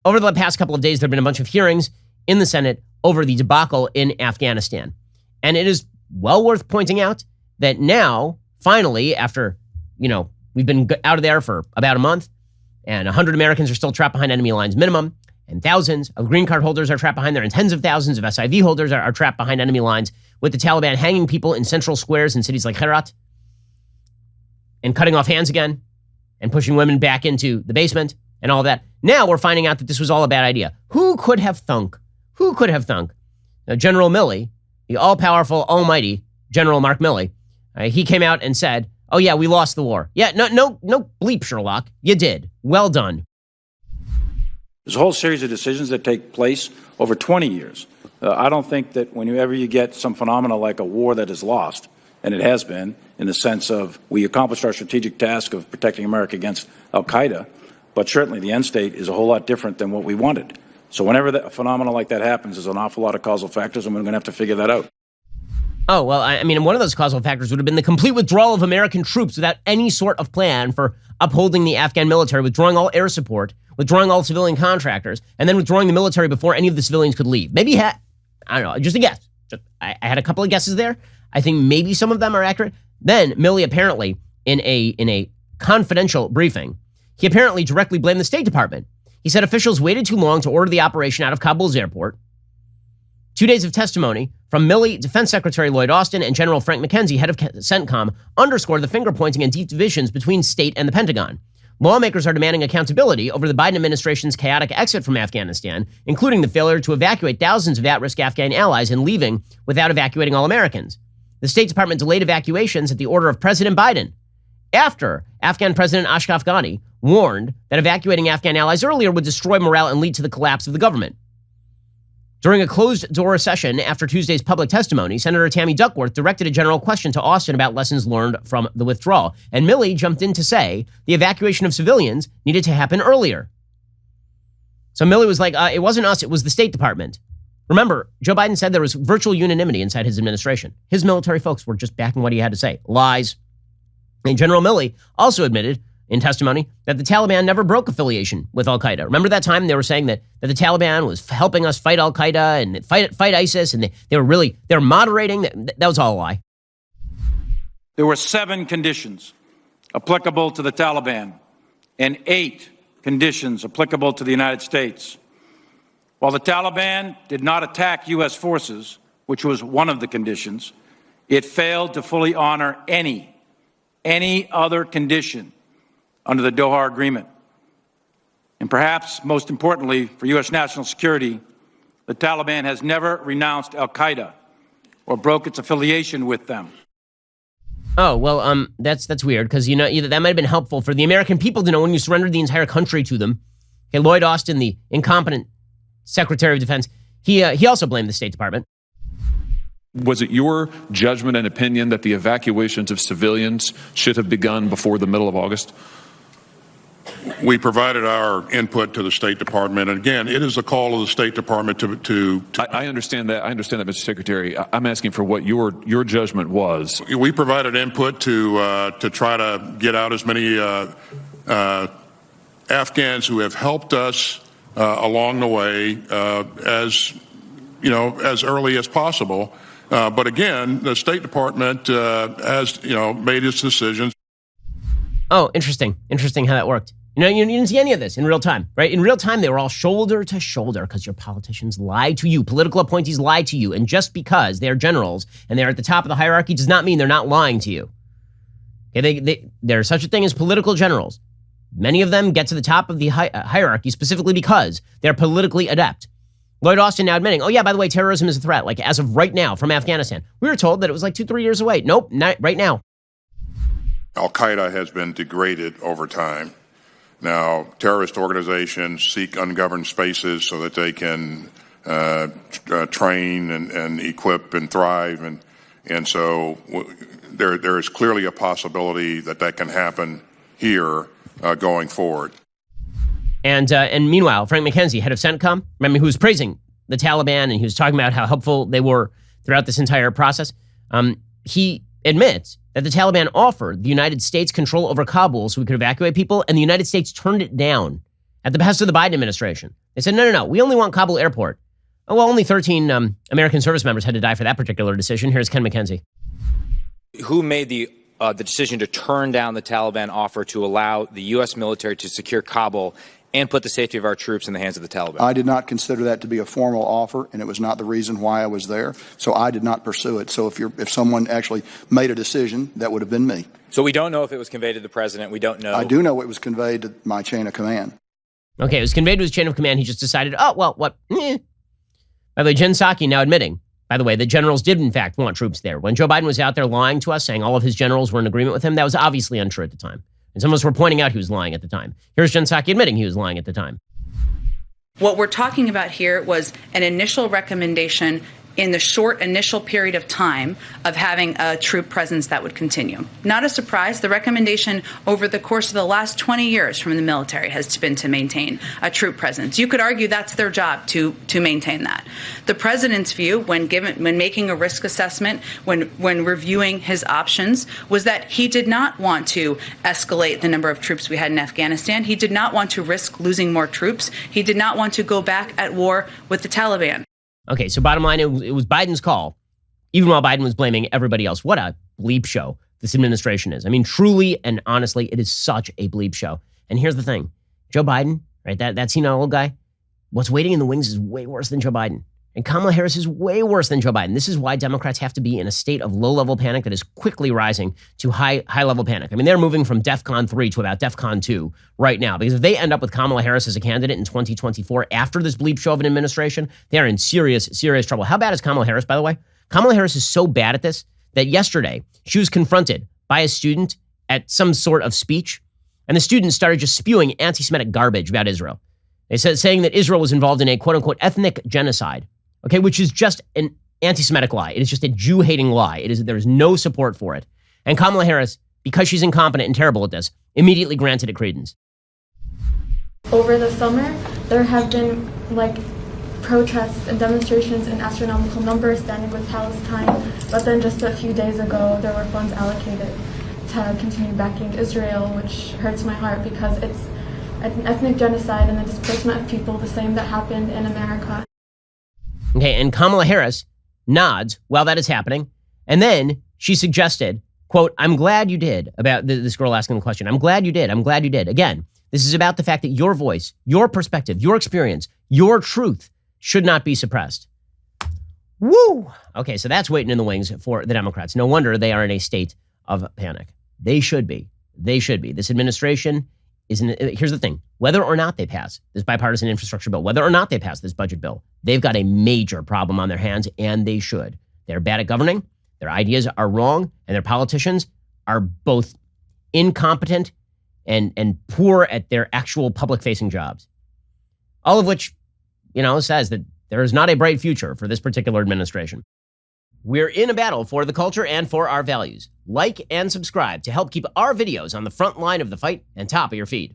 over the past couple of days, there have been a bunch of hearings in the Senate over the debacle in Afghanistan. And it is well worth pointing out that now, finally, after, we've been out of there for about a month, and 100 Americans are still trapped behind enemy lines minimum, and thousands of green card holders are trapped behind there, and tens of thousands of SIV holders are trapped behind enemy lines, with the Taliban hanging people in central squares in cities like Herat, and cutting off hands again, and pushing women back into the basement, and all of that. Now we're finding out that this was all a bad idea. Who could have thunk? Now, General Milley, the all-powerful, almighty General Mark Milley, he came out and said, oh yeah, we lost the war. Yeah, no bleep, Sherlock. You did. Well done. There's a whole series of decisions that take place over 20 years. I don't think that whenever you get some phenomena like a war that is lost, and it has been, in the sense of we accomplished our strategic task of protecting America against al-Qaeda, but certainly the end state is a whole lot different than what we wanted. So whenever a phenomena like that happens, there's an awful lot of causal factors, and we're going to have to figure that out. Oh, well, I mean, one of those causal factors would have been the complete withdrawal of American troops without any sort of plan for upholding the Afghan military, withdrawing all air support, withdrawing all civilian contractors, and then withdrawing the military before any of the civilians could leave. Maybe I don't know, just a guess. I had a couple of guesses there. I think maybe some of them are accurate. Then Milley apparently, in a confidential briefing, he apparently directly blamed the State Department. He said officials waited too long to order the operation out of Kabul's airport. 2 days of testimony from Milley, Defense Secretary Lloyd Austin, and General Frank McKenzie, head of CENTCOM, underscored the finger-pointing and deep divisions between state and the Pentagon. Lawmakers are demanding accountability over the Biden administration's chaotic exit from Afghanistan, including the failure to evacuate thousands of at-risk Afghan allies and leaving without evacuating all Americans. The State Department delayed evacuations at the order of President Biden, after Afghan President Ashraf Ghani warned that evacuating Afghan allies earlier would destroy morale and lead to the collapse of the government. During a closed-door session after Tuesday's public testimony, Senator Tammy Duckworth directed a general question to Austin about lessons learned from the withdrawal, and Milley jumped in to say the evacuation of civilians needed to happen earlier. So Milley was like, it wasn't us, it was the State Department. Remember, Joe Biden said there was virtual unanimity inside his administration. His military folks were just backing what he had to say. Lies. And General Milley also admitted in testimony that the Taliban never broke affiliation with al-Qaeda. Remember that time they were saying that the Taliban was helping us fight al-Qaeda and fight ISIS, and they were moderating? That was all a lie. There were 7 conditions applicable to the Taliban and 8 conditions applicable to the United States. While the Taliban did not attack U.S. forces, which was one of the conditions, it failed to fully honor any other condition under the Doha Agreement. And perhaps most importantly for U.S. national security, the Taliban has never renounced al-Qaeda or broke its affiliation with them. Oh, well, that's weird, because, that might have been helpful for the American people to know when you surrendered the entire country to them. Okay, Lloyd Austin, the incompetent Secretary of Defense, he also blamed the State Department. Was it your judgment and opinion that the evacuations of civilians should have begun before the middle of August? We provided our input to the State Department, and again, it is a call of the State Department to I understand that. I understand that, Mr. Secretary. I'm asking for what your judgment was. We provided input to try to get out as many Afghans who have helped us along the way as early as possible. But again, the State Department has made its decisions. Oh, interesting how that worked. You didn't see any of this in real time, right? In real time, they were all shoulder to shoulder because your politicians lied to you. Political appointees lied to you. And just because they're generals and they're at the top of the hierarchy does not mean they're not lying to you. Okay, there's such a thing as political generals. Many of them get to the top of the hierarchy specifically because they're politically adept. Lloyd Austin now admitting, oh yeah, by the way, terrorism is a threat, like as of right now from Afghanistan. We were told that it was like 2-3 years away. Nope, not right now. Al-Qaeda has been degraded over time. Now, terrorist organizations seek ungoverned spaces so that they can train and equip and thrive. And so there is clearly a possibility that can happen here going forward. And meanwhile, Frank McKenzie, head of CENTCOM, remember, who was praising the Taliban and he was talking about how helpful they were throughout this entire process. He admits that the Taliban offered the United States control over Kabul so we could evacuate people, and the United States turned it down at the behest of the Biden administration. They said, no, we only want Kabul airport. Oh, well, only 13 American service members had to die for that particular decision. Here's Ken McKenzie. Who made the decision to turn down the Taliban offer to allow the U.S. military to secure Kabul and put the safety of our troops in the hands of the Taliban? I did not consider that to be a formal offer, and it was not the reason why I was there. So I did not pursue it. So if someone actually made a decision, that would have been me. So we don't know if it was conveyed to the president. We don't know. I do know it was conveyed to my chain of command. Okay, it was conveyed to his chain of command. He just decided, oh, well, what? By the way, Jen Psaki now admitting, by the way, the generals did in fact want troops there. When Joe Biden was out there lying to us, saying all of his generals were in agreement with him, that was obviously untrue at the time. And some of us were pointing out he was lying at the time. Here's Jen Psaki admitting he was lying at the time. What we're talking about here was an initial recommendation in the short initial period of time of having a troop presence that would continue. Not a surprise, the recommendation over the course of the last 20 years from the military has been to maintain a troop presence. You could argue that's their job to maintain that. The president's view when making a risk assessment, when reviewing his options, was that he did not want to escalate the number of troops we had in Afghanistan. He did not want to risk losing more troops. He did not want to go back at war with the Taliban. Okay, so bottom line, it was Biden's call, even while Biden was blaming everybody else. What a bleep show this administration is. I mean, truly and honestly, it is such a bleep show. And here's the thing. Joe Biden, right, that senile old guy, what's waiting in the wings is way worse than Joe Biden. And Kamala Harris is way worse than Joe Biden. This is why Democrats have to be in a state of low-level panic that is quickly rising to high-level panic. I mean, they're moving from DEFCON 3 to about DEFCON 2 right now. Because if they end up with Kamala Harris as a candidate in 2024 after this bleep show of an administration, they are in serious, serious trouble. How bad is Kamala Harris, by the way? Kamala Harris is so bad at this that yesterday she was confronted by a student at some sort of speech, and the student started just spewing anti-Semitic garbage about Israel. They said, saying that Israel was involved in a quote-unquote ethnic genocide. Okay, which is just an anti-Semitic lie. It is just a Jew-hating lie. There is no support for it. And Kamala Harris, because she's incompetent and terrible at this, immediately granted it credence. Over the summer, there have been protests and demonstrations in astronomical numbers standing with Palestine, but then just a few days ago, there were funds allocated to continue backing Israel, which hurts my heart because it's an ethnic genocide and the displacement of people, the same that happened in America. Okay, and Kamala Harris nods while that is happening, and then she suggested, quote, I'm glad you did, about this girl asking the question. I'm glad you did. I'm glad you did. Again, this is about the fact that your voice, your perspective, your experience, your truth should not be suppressed. Woo! Okay, so that's waiting in the wings for the Democrats. No wonder they are in a state of panic. They should be. They should be. This administration here's the thing. Whether or not they pass this bipartisan infrastructure bill, whether or not they pass this budget bill, they've got a major problem on their hands, and they should. They're bad at governing, their ideas are wrong, and their politicians are both incompetent and poor at their actual public-facing jobs. All of which, says that there is not a bright future for this particular administration. We're in a battle for the culture and for our values. Like and subscribe to help keep our videos on the front line of the fight and top of your feed.